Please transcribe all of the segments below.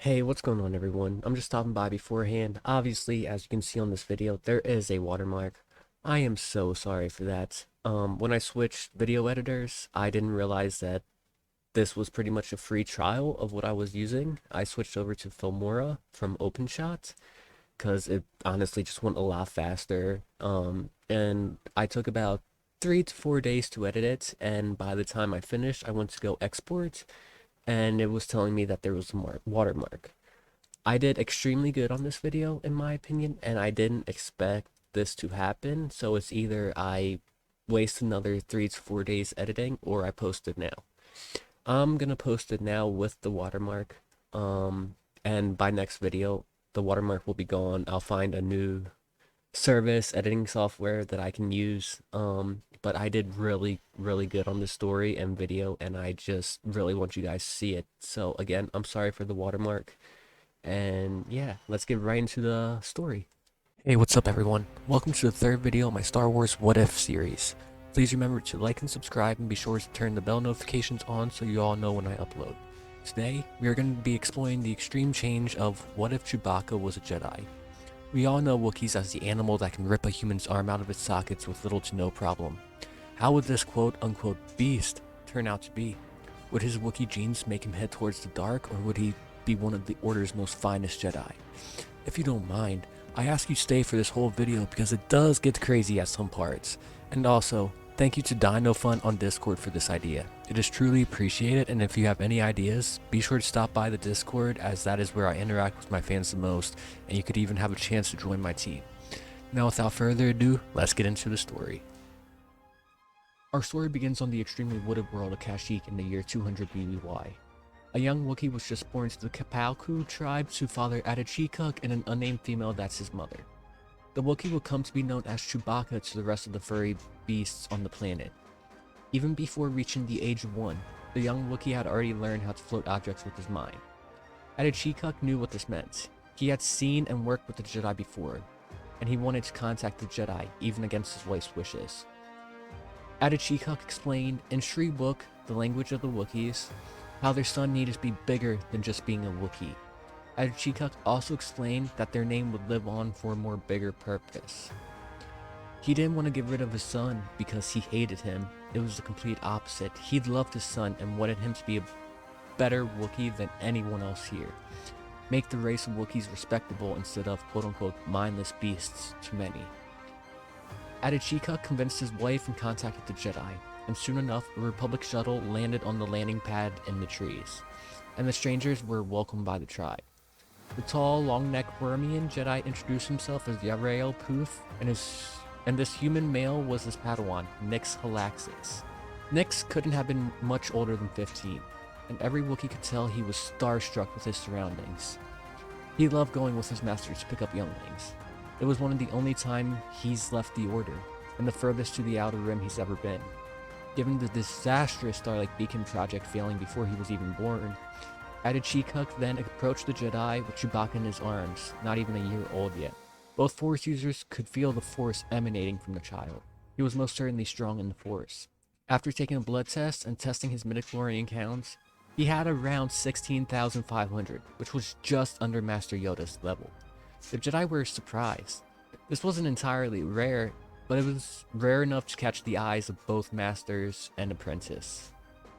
Hey, what's going on everyone? I'm just stopping by beforehand. Obviously, as you can see on this video, there is a watermark. I am so sorry for that. When I switched video editors, I didn't realize that this was pretty much a free trial of what I was using. I switched over to Filmora from OpenShot because it honestly just went a lot faster. And I took about 3 to 4 days to edit it, and by the time I finished, I went to go export, and it was telling me that there was a watermark. I did extremely good on this video, in my opinion, and I didn't expect this to happen. So it's either I waste another 3 to 4 days editing, or I post it now. I'm gonna post it now with the watermark. And by next video, the watermark will be gone. I'll find a new service editing software that I can use. But I did really, really good on this story and video, and I just really want you guys to see it. So again, I'm sorry for the watermark. And yeah, let's get right into the story. Hey, what's up everyone? Welcome to the third video of my Star Wars What If series. Please remember to like and subscribe, and be sure to turn the bell notifications on so you all know when I upload. Today, we are going to be exploring the extreme change of what if Chewbacca was a Jedi. We all know Wookiees as the animal that can rip a human's arm out of its sockets with little to no problem. How would this quote-unquote beast turn out to be? Would his Wookiee genes make him head towards the dark, or would he be one of the Order's most finest Jedi? If you don't mind, I ask you stay for this whole video because it does get crazy at some parts. And also, thank you to Dino Fun on Discord for this idea. It is truly appreciated, and if you have any ideas, be sure to stop by the Discord, as that is where I interact with my fans the most, and you could even have a chance to join my team. Now without further ado, let's get into the story. Our story begins on the extremely wooded world of Kashyyyk in the year 200 BBY. A young Wookiee was just born to the Kapalku tribe to father Adachikuk and an unnamed female that's his mother. The Wookiee would come to be known as Chewbacca to the rest of the furry beasts on the planet. Even before reaching the age of 1, the young Wookiee had already learned how to float objects with his mind. Adachikuk knew what this meant. He had seen and worked with the Jedi before, and he wanted to contact the Jedi even against his wife's wishes. Adachikuk explained in Sri Wook, the language of the Wookiees, how their son needed to be bigger than just being a Wookiee. Adachikuk also explained that their name would live on for a more bigger purpose. He didn't want to get rid of his son because he hated him. It was the complete opposite. He loved his son and wanted him to be a better Wookiee than anyone else here. Make the race of Wookiees respectable instead of quote-unquote mindless beasts to many. Adachikuk convinced his wife and contacted the Jedi, and soon enough a Republic shuttle landed on the landing pad in the trees, and the strangers were welcomed by the tribe. The tall, long-necked Wormian Jedi introduced himself as Yarael Poof, and this human male was his Padawan, Nix Halaxis. Nix couldn't have been much older than 15, and every Wookiee could tell he was starstruck with his surroundings. He loved going with his master to pick up younglings. It was one of the only times he's left the Order, and the furthest to the Outer Rim he's ever been. Given the disastrous Starlight Beacon project failing before he was even born, Adachikuk then approached the Jedi with Chewbacca in his arms, not even a year old yet. Both Force users could feel the Force emanating from the child. He was most certainly strong in the Force. After taking a blood test and testing his midichlorian counts, he had around 16,500, which was just under Master Yoda's level. The Jedi were surprised. This wasn't entirely rare, but it was rare enough to catch the eyes of both masters and apprentice.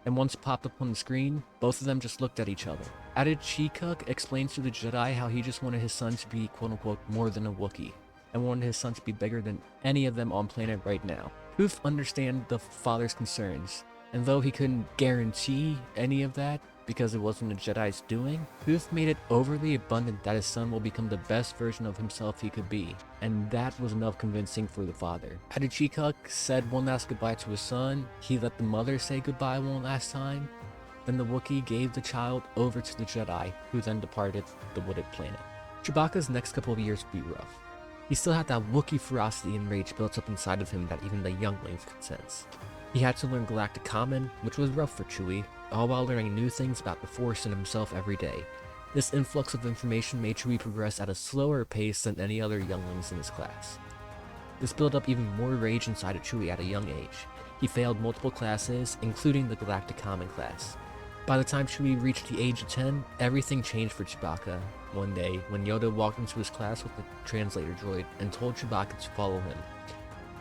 And once it popped up on the screen, both of them just looked at each other. Adachikuk explains to the Jedi how he just wanted his son to be quote-unquote more than a Wookiee, and wanted his son to be bigger than any of them on planet right now. Poof understand the father's concerns, and though he couldn't guarantee any of that, because it wasn't a Jedi's doing, Poof made it overly abundant that his son will become the best version of himself he could be, and that was enough convincing for the father. Adachikuk said one last goodbye to his son, he let the mother say goodbye one last time, then the Wookiee gave the child over to the Jedi, who then departed the wooded planet. Chewbacca's next couple of years would be rough. He still had that Wookiee ferocity and rage built up inside of him that even the younglings could sense. He had to learn Galactic Common, which was rough for Chewie, all while learning new things about the Force and himself every day. This influx of information made Chewie progress at a slower pace than any other younglings in his class. This built up even more rage inside of Chewie at a young age. He failed multiple classes, including the Galactic Common class. By the time Chewie reached the age of 10, everything changed for Chewbacca. One day, when Yoda walked into his class with the translator droid and told Chewbacca to follow him,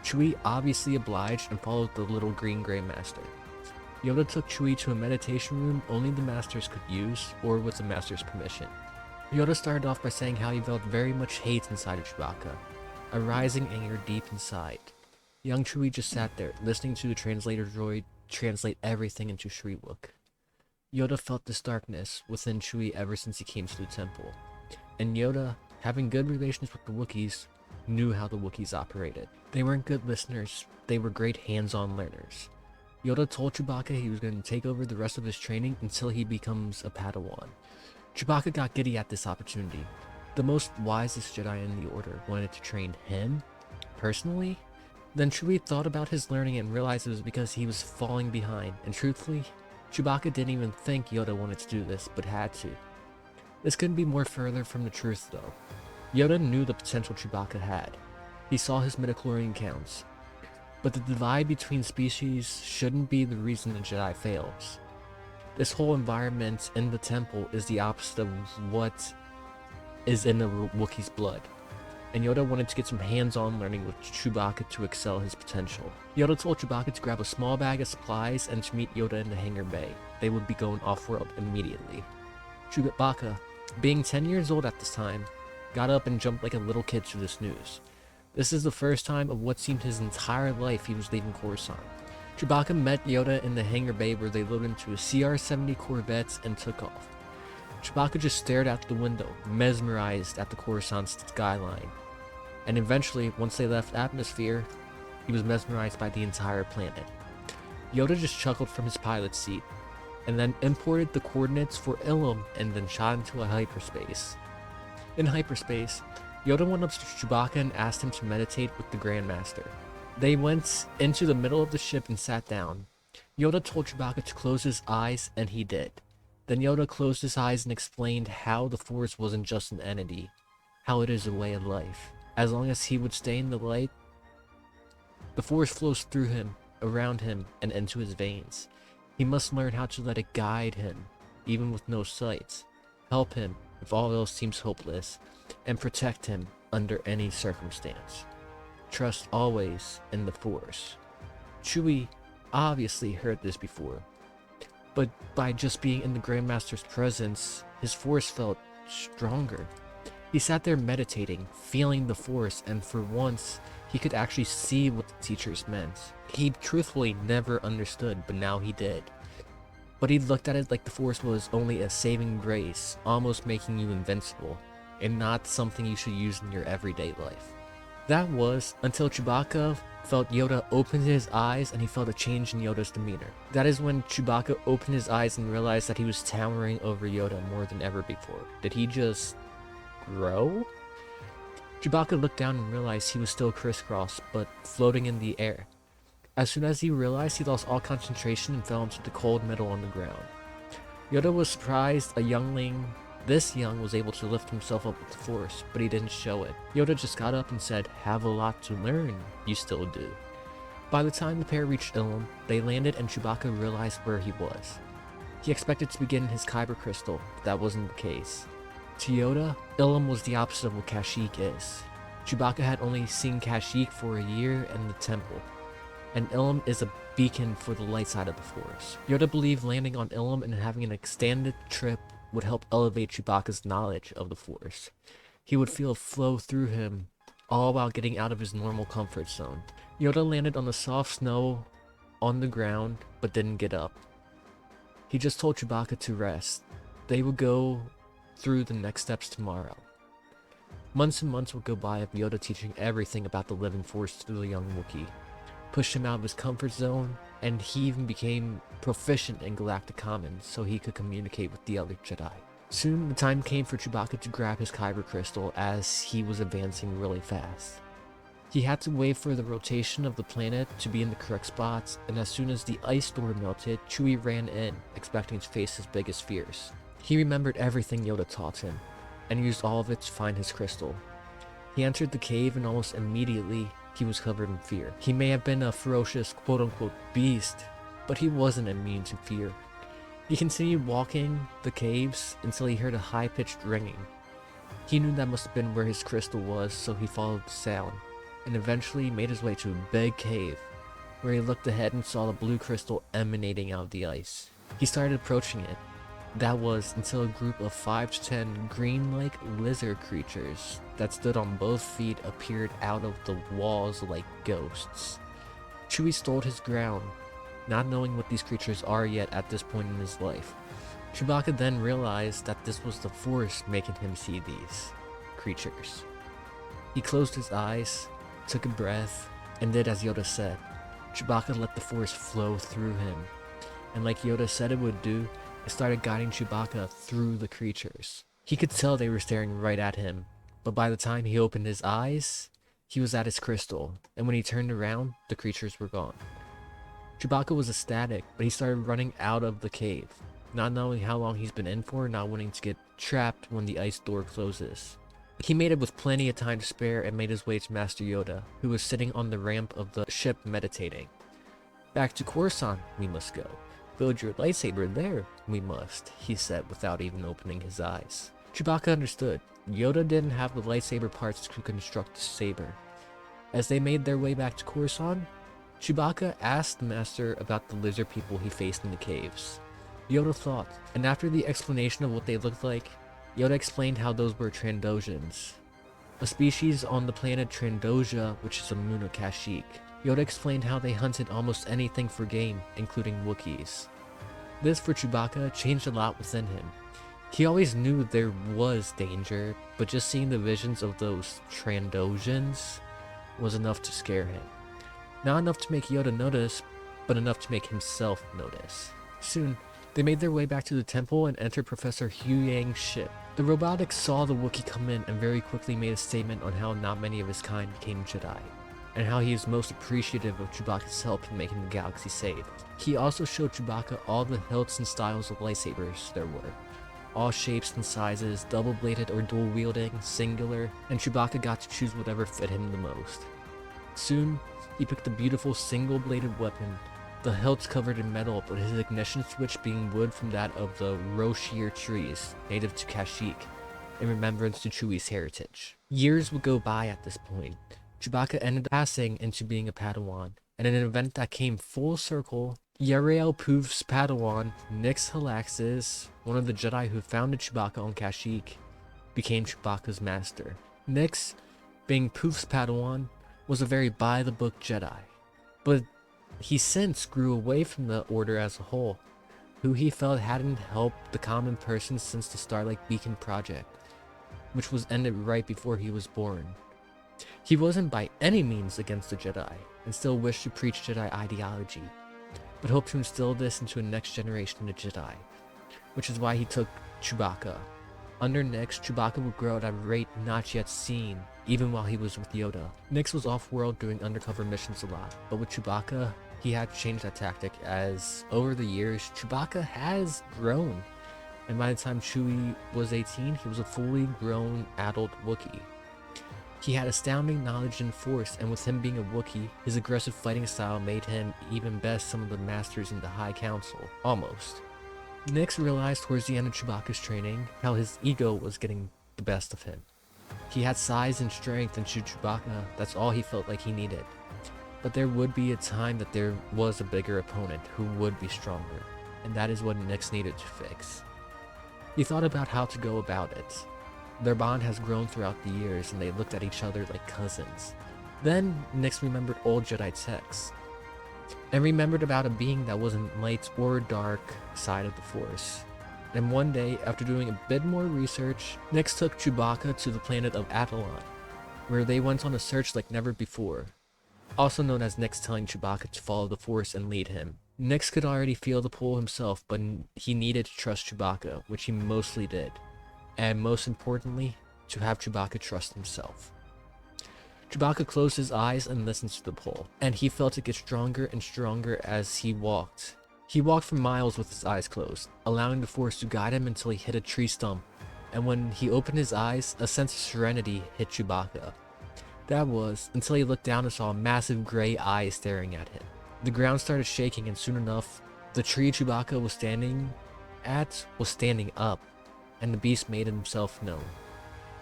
Chewie obviously obliged and followed the little green Grey Master. Yoda took Chewie to a meditation room only the Masters could use, or with the Master's permission. Yoda started off by saying how he felt very much hate inside of Chewbacca, a rising anger deep inside. Young Chewie just sat there, listening to the translator droid translate everything into Shriwook. Yoda felt this darkness within Chewie ever since he came to the temple, and Yoda, having good relations with the Wookiees, knew how the Wookiees operated. They weren't good listeners, they were great hands-on learners. Yoda told Chewbacca he was going to take over the rest of his training until he becomes a Padawan. Chewbacca got giddy at this opportunity. The most wisest Jedi in the Order wanted to train him, personally? Then Chewie thought about his learning and realized it was because he was falling behind, and truthfully, Chewbacca didn't even think Yoda wanted to do this, but had to. This couldn't be more further from the truth though. Yoda knew the potential Chewbacca had. He saw his midichlorian counts. But the divide between species shouldn't be the reason the Jedi fails. This whole environment in the temple is the opposite of what is in the Wookiee's blood. And Yoda wanted to get some hands-on learning with Chewbacca to excel his potential. Yoda told Chewbacca to grab a small bag of supplies and to meet Yoda in the hangar bay. They would be going off-world immediately. Chewbacca, being 10 years old at this time, got up and jumped like a little kid to this news. This is the first time of what seemed his entire life he was leaving Coruscant. Chewbacca met Yoda in the hangar bay where they loaded into a CR-70 Corvette and took off. Chewbacca just stared out the window, mesmerized at the Coruscant skyline. And eventually, once they left atmosphere, he was mesmerized by the entire planet. Yoda just chuckled from his pilot's seat, and then imported the coordinates for Ilum and then shot into a hyperspace. In hyperspace, Yoda went up to Chewbacca and asked him to meditate with the Grandmaster. They went into the middle of the ship and sat down. Yoda told Chewbacca to close his eyes, and he did. Then Yoda closed his eyes and explained how the Force wasn't just an entity, how it is a way of life. As long as he would stay in the light, the Force flows through him, around him, and into his veins. He must learn how to let it guide him, even with no sight, help him if all else seems hopeless, and protect him under any circumstance. Trust always in the Force. Chewie obviously heard this before, but by just being in the Grandmaster's presence, his Force felt stronger. He sat there meditating, feeling the Force, and for once, he could actually see what the teachers meant. He truthfully never understood, but now he did. But he looked at it like the Force was only a saving grace, almost making you invincible, and not something you should use in your everyday life. That was until Chewbacca felt Yoda open his eyes and he felt a change in Yoda's demeanor. That is when Chewbacca opened his eyes and realized that he was towering over Yoda more than ever before. Did he just grow? Chewbacca looked down and realized he was still crisscross, but floating in the air. As soon as he realized, he lost all concentration and fell into the cold metal on the ground. Yoda was surprised a youngling this young was able to lift himself up with the Force, but he didn't show it. Yoda just got up and said, "Have a lot to learn, you still do." By the time the pair reached Ilum, they landed and Chewbacca realized where he was. He expected to begin his Kyber crystal, but that wasn't the case. To Yoda, Ilum was the opposite of what Kashyyyk is. Chewbacca had only seen Kashyyyk for a year in the temple, and Ilum is a beacon for the light side of the Force. Yoda believed landing on Ilum and having an extended trip would help elevate Chewbacca's knowledge of the Force. He would feel it flow through him, all while getting out of his normal comfort zone. Yoda landed on the soft snow on the ground, but didn't get up. He just told Chewbacca to rest. They would go through the next steps tomorrow. Months and months would go by of Yoda teaching everything about the living Force to the young Wookiee, pushed him out of his comfort zone, and he even became proficient in Galactic Common so he could communicate with the other Jedi. Soon, the time came for Chewbacca to grab his Kyber crystal as he was advancing really fast. He had to wait for the rotation of the planet to be in the correct spots, and as soon as the ice door melted, Chewie ran in, expecting to face his biggest fears. He remembered everything Yoda taught him, and used all of it to find his crystal. He entered the cave and almost immediately, he was covered in fear. He may have been a ferocious quote-unquote beast, but he wasn't immune to fear. He continued walking the caves until he heard a high-pitched ringing. He knew that must have been where his crystal was, so he followed the sound, and eventually made his way to a big cave, where he looked ahead and saw the blue crystal emanating out of the ice. He started approaching it. That was until a group of 5 to 10 green-like lizard creatures that stood on both feet appeared out of the walls like ghosts. Chewie stood his ground, not knowing what these creatures are yet at this point in his life. Chewbacca then realized that this was the Force making him see these creatures. He closed his eyes, took a breath, and did as Yoda said. Chewbacca let the Force flow through him, and like Yoda said it would do, it started guiding Chewbacca through the creatures. He could tell they were staring right at him, but by the time he opened his eyes, he was at his crystal, and when he turned around, the creatures were gone. Chewbacca was ecstatic, but he started running out of the cave, not knowing how long he's been in for, not wanting to get trapped when the ice door closes. He made it with plenty of time to spare and made his way to Master Yoda, who was sitting on the ramp of the ship meditating. "Back to Coruscant, we must go. Build your lightsaber there, we must," he said without even opening his eyes. Chewbacca understood. Yoda didn't have the lightsaber parts to construct the saber. As they made their way back to Coruscant, Chewbacca asked the Master about the lizard people he faced in the caves. Yoda thought, and after the explanation of what they looked like, Yoda explained how those were Trandoshans, a species on the planet Trandosia, which is a moon of Kashyyyk. Yoda explained how they hunted almost anything for game, including Wookiees. This, for Chewbacca, changed a lot within him. He always knew there was danger, but just seeing the visions of those Trandosians was enough to scare him. Not enough to make Yoda notice, but enough to make himself notice. Soon, they made their way back to the temple and entered Professor Huyang's ship. The robotics saw the Wookiee come in and very quickly made a statement on how not many of his kind became Jedi, and how he is most appreciative of Chewbacca's help in making the galaxy safe. He also showed Chewbacca all the hilts and styles of lightsabers there were. All shapes and sizes, double-bladed or dual-wielding, singular, and Chewbacca got to choose whatever fit him the most. Soon, he picked a beautiful single-bladed weapon, the hilts covered in metal, but his ignition switch being wood from that of the Roshir trees, native to Kashyyyk, in remembrance to Chewie's heritage. Years would go by at this point. Chewbacca ended up passing into being a Padawan, and in an event that came full circle, Yarael Poof's Padawan, Nix Halaxis, one of the Jedi who founded Chewbacca on Kashyyyk, became Chewbacca's master. Nix, being Poof's Padawan, was a very by-the-book Jedi, but he since grew away from the Order as a whole, who he felt hadn't helped the common person since the Starlight Beacon project, which was ended right before he was born. He wasn't by any means against the Jedi, and still wished to preach Jedi ideology, but hoped to instill this into a next generation of Jedi, which is why he took Chewbacca. Under Nix, Chewbacca would grow at a rate not yet seen, even while he was with Yoda. Nix was off-world doing undercover missions a lot, but with Chewbacca, he had to change that tactic as, over the years, Chewbacca has grown, and by the time Chewie was 18, he was a fully grown adult Wookiee. He had astounding knowledge and force, and with him being a Wookiee, his aggressive fighting style made him even best some of the masters in the High Council, almost. Nix realized towards the end of Chewbacca's training how his ego was getting the best of him. He had size and strength, and to Chewbacca, that's all he felt like he needed. But there would be a time that there was a bigger opponent who would be stronger, and that is what Nix needed to fix. He thought about how to go about it. Their bond has grown throughout the years, and they looked at each other like cousins. Then, Nix remembered old Jedi texts, and remembered about a being that wasn't light or dark side of the Force. And one day, after doing a bit more research, Nix took Chewbacca to the planet of Atollon, where they went on a search like never before, also known as Nix telling Chewbacca to follow the Force and lead him. Nix could already feel the pull himself, but he needed to trust Chewbacca, which he mostly did, and most importantly, to have Chewbacca trust himself. Chewbacca closed his eyes and listened to the pull, and he felt it get stronger and stronger as he walked. He walked for miles with his eyes closed, allowing the Force to guide him until he hit a tree stump, and when he opened his eyes, a sense of serenity hit Chewbacca. That was until he looked down and saw a massive gray eye staring at him. The ground started shaking, and soon enough, the tree Chewbacca was standing at was standing up, and the beast made himself known.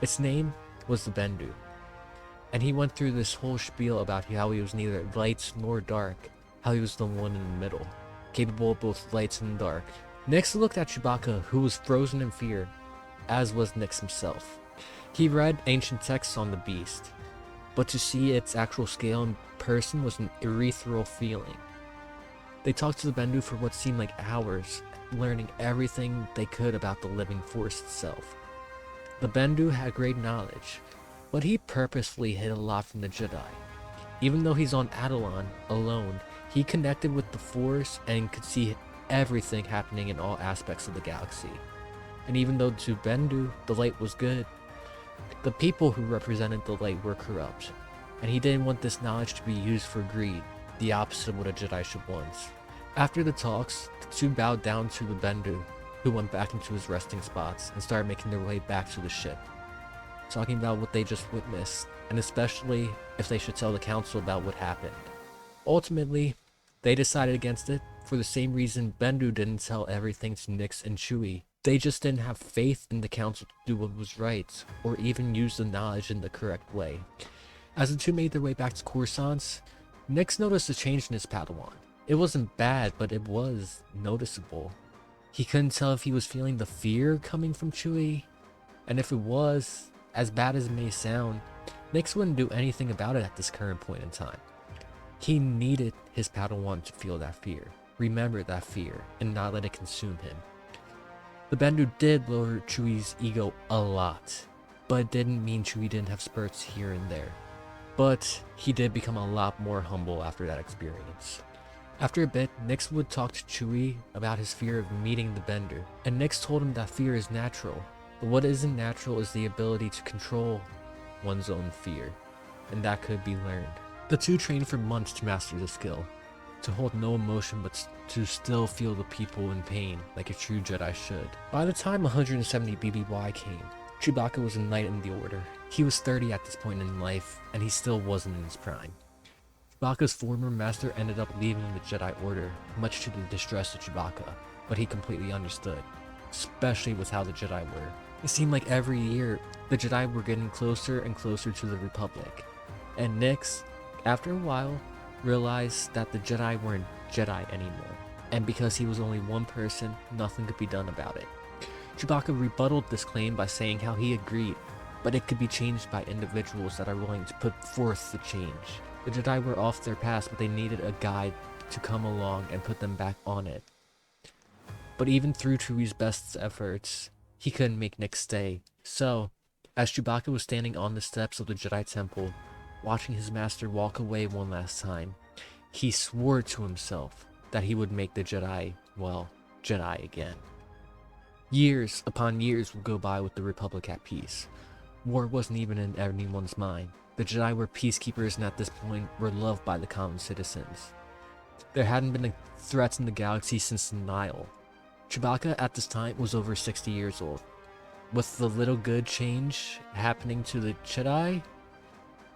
Its name was the Bendu, and he went through this whole spiel about how he was neither light nor dark, how he was the one in the middle, capable of both lights and dark. Nyx looked at Chewbacca, who was frozen in fear, as was Nyx himself. He read ancient texts on the beast, but to see its actual scale in person was an ethereal feeling. They talked to the Bendu for what seemed like hours, learning everything they could about the living force itself. The Bendu had great knowledge, but he purposefully hid a lot from the Jedi. Even though he's on Anakin alone, he connected with the Force and could see everything happening in all aspects of the galaxy. And even though to Bendu the light was good, the people who represented the light were corrupt, and he didn't want this knowledge to be used for greed, the opposite of what a Jedi should want. After the talks, the two bowed down to the Bendu, who went back into his resting spots and started making their way back to the ship, talking about what they just witnessed, and especially if they should tell the council about what happened. Ultimately, they decided against it for the same reason Bendu didn't tell everything to Nyx and Chewie. They just didn't have faith in the council to do what was right, or even use the knowledge in the correct way. As the two made their way back to Coruscant, Nyx noticed a change in his Padawan. It wasn't bad, but it was noticeable. He couldn't tell if he was feeling the fear coming from Chewie, and if it was, as bad as it may sound, Nyx wouldn't do anything about it at this current point in time. He needed his Padawan to feel that fear, remember that fear, and not let it consume him. The Bendu did lower Chewie's ego a lot, but it didn't mean Chewie didn't have spurts here and there. But he did become a lot more humble after that experience. After a bit, Nyx would talk to Chewie about his fear of meeting the Bendu, and Nyx told him that fear is natural, but what isn't natural is the ability to control one's own fear, and that could be learned. The two trained for months to master the skill, to hold no emotion but to still feel the people in pain like a true Jedi should. By the time 170 BBY came, Chewbacca was a knight in the order. He was 30 at this point in life, and he still wasn't in his prime. Chewbacca's former master ended up leaving the Jedi Order, much to the distress of Chewbacca, but he completely understood, especially with how the Jedi were. It seemed like every year, the Jedi were getting closer and closer to the Republic, and Nyx, after a while, realized that the Jedi weren't Jedi anymore, and because he was only one person, nothing could be done about it. Chewbacca rebutted this claim by saying how he agreed, but it could be changed by individuals that are willing to put forth the change. The Jedi were off their path, but they needed a guide to come along and put them back on it. But even through Chewie's best efforts, he couldn't make Nyx stay. So, as Chewbacca was standing on the steps of the Jedi Temple, watching his master walk away one last time, he swore to himself that he would make the Jedi, well, Jedi again. Years upon years would go by with the Republic at peace. War wasn't even in anyone's mind. The Jedi were peacekeepers and at this point were loved by the common citizens. There hadn't been threats in the galaxy since the Nile. Chewbacca at this time was over 60 years old. With the little good change happening to the Jedi,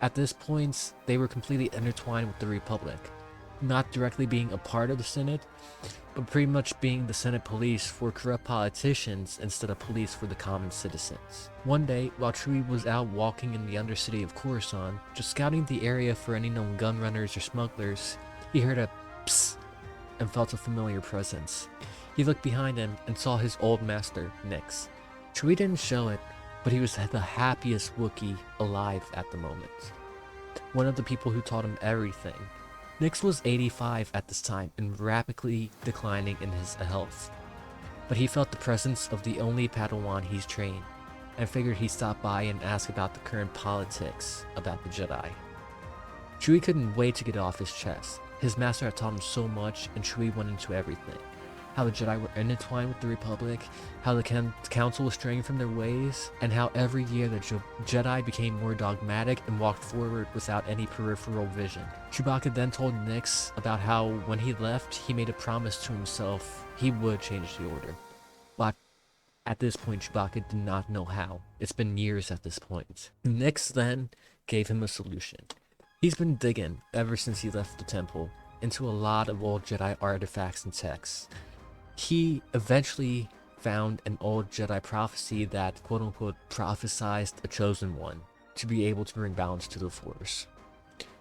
at this point they were completely intertwined with the Republic. Not directly being a part of the Senate, but pretty much being the Senate police for corrupt politicians instead of police for the common citizens. One day, while Chewie was out walking in the undercity of Coruscant, just scouting the area for any known gun runners or smugglers, he heard a psst and felt a familiar presence. He looked behind him and saw his old master, Nyx. Chewie didn't show it, but he was the happiest Wookiee alive at the moment. One of the people who taught him everything. Nyx was 85 at this time and rapidly declining in his health, but he felt the presence of the only Padawan he's trained, and figured he'd stop by and ask about the current politics about the Jedi. Chewie couldn't wait to get it off his chest. His master had taught him so much, and Chewie went into everything. How the Jedi were intertwined with the Republic, how the Council was straying from their ways, and how every year the Jedi became more dogmatic and walked forward without any peripheral vision. Chewbacca then told Nyx about how when he left, he made a promise to himself he would change the Order. But at this point, Chewbacca did not know how. It's been years at this point. Nyx then gave him a solution. He's been digging, ever since he left the temple, into a lot of old Jedi artifacts and texts. He eventually found an old Jedi prophecy that quote-unquote prophesized a chosen one to be able to bring balance to the Force.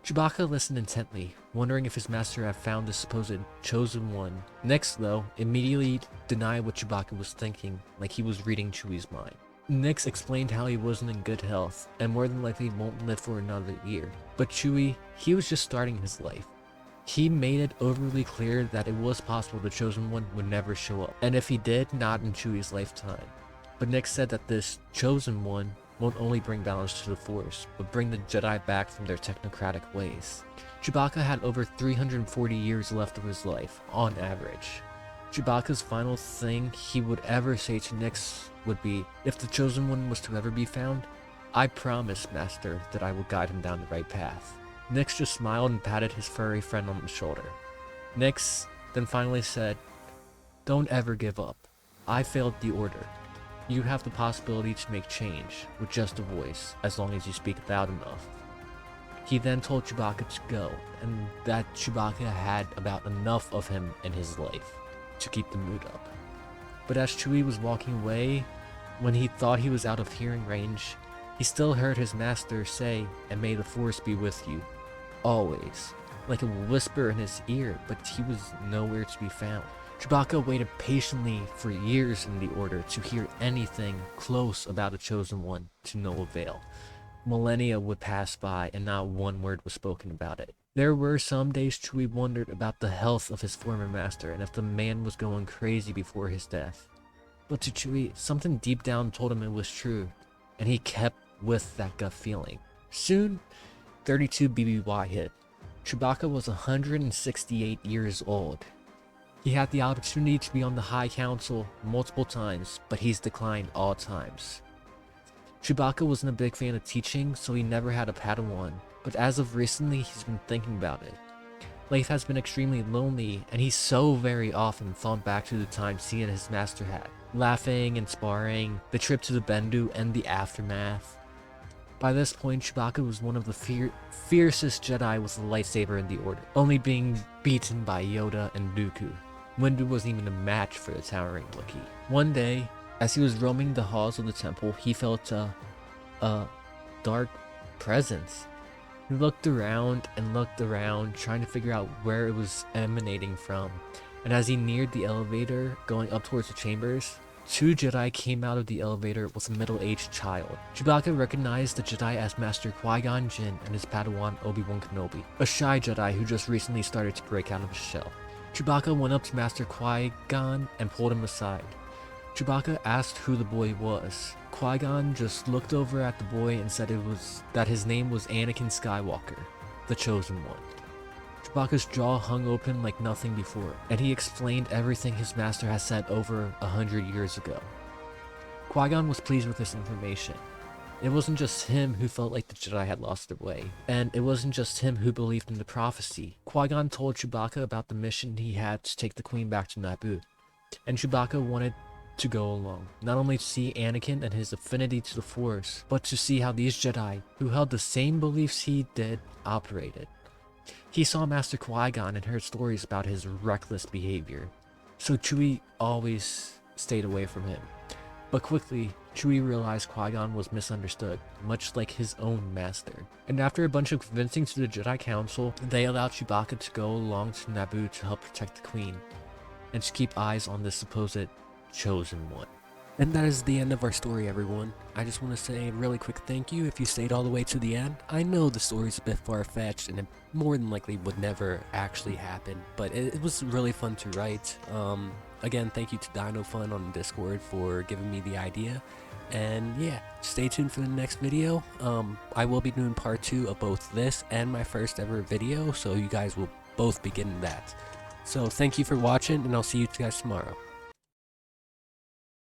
Chewbacca listened intently, wondering if his master had found the supposed chosen one. Nix, though, immediately denied what Chewbacca was thinking, like he was reading Chewie's mind. Nix explained how he wasn't in good health, and more than likely won't live for another year. But Chewie, he was just starting his life. He made it overly clear that it was possible the chosen one would never show up, and if he did, not in Chewie's lifetime. But Nix said that this chosen one won't only bring balance to the Force, but bring the Jedi back from their technocratic ways. Chewbacca had over 340 years left of his life, on average. Chewbacca's final thing he would ever say to Nix would be, if the chosen one was to ever be found, I promise, Master, that I will guide him down the right path. Nix just smiled and patted his furry friend on the shoulder. Nix then finally said, don't ever give up. I failed the order. You have the possibility to make change with just a voice, as long as you speak loud enough. He then told Chewbacca to go, and that Chewbacca had about enough of him in his life to keep the mood up. But as Chewie was walking away, when he thought he was out of hearing range, he still heard his master say, and may the Force be with you, always, like a whisper in his ear, but he was nowhere to be found. Chewbacca waited patiently for years in the Order to hear anything close about a chosen one, to no avail. Millennia would pass by and not one word was spoken about it. There were some days Chewie wondered about the health of his former master and if the man was going crazy before his death. But to Chewie, something deep down told him it was true, and he kept with that gut feeling. Soon, 32 BBY hit. Chewbacca was 168 years old. He had the opportunity to be on the High Council multiple times, but he's declined all times. Chewbacca wasn't a big fan of teaching, so he never had a Padawan, but as of recently, he's been thinking about it. Life has been extremely lonely, and he so very often thought back to the times he and his master had, laughing and sparring, the trip to the Bendu, and the aftermath. By this point, Chewbacca was one of the fiercest Jedi with a lightsaber in the Order, only being beaten by Yoda and Dooku. Bendu wasn't even a match for the towering Wookiee. One day, as he was roaming the halls of the temple, he felt a dark presence. He looked around and looked around, trying to figure out where it was emanating from. And as he neared the elevator, going up towards the chambers, two Jedi came out of the elevator with a middle-aged child. Chewbacca recognized the Jedi as Master Qui-Gon Jinn and his Padawan Obi-Wan Kenobi, a shy Jedi who just recently started to break out of his shell. Chewbacca went up to Master Qui-Gon and pulled him aside. Chewbacca asked who the boy was. Qui-Gon just looked over at the boy and said that his name was Anakin Skywalker, the Chosen One. Chewbacca's jaw hung open like nothing before, and he explained everything his master had said over 100 years ago. Qui-Gon was pleased with this information. It wasn't just him who felt like the Jedi had lost their way, and it wasn't just him who believed in the prophecy. Qui-Gon told Chewbacca about the mission he had to take the Queen back to Naboo, and Chewbacca wanted to go along, not only to see Anakin and his affinity to the Force, but to see how these Jedi, who held the same beliefs he did, operated. He saw Master Qui-Gon and heard stories about his reckless behavior, so Chewie always stayed away from him. But quickly, Chewie realized Qui-Gon was misunderstood, much like his own master. And after a bunch of convincing to the Jedi Council, they allowed Chewbacca to go along to Naboo to help protect the Queen, and to keep eyes on this supposed chosen one. And that is the end of our story, everyone. I just want to say a really quick thank you if you stayed all the way to the end. I know the story's a bit far-fetched and it more than likely would never actually happen, but it was really fun to write. Again, thank you to Dino Fun on Discord for giving me the idea. And yeah, stay tuned for the next video. I will be doing part 2 of both this and my first ever video, so you guys will both be getting that. So thank you for watching, and I'll see you guys tomorrow.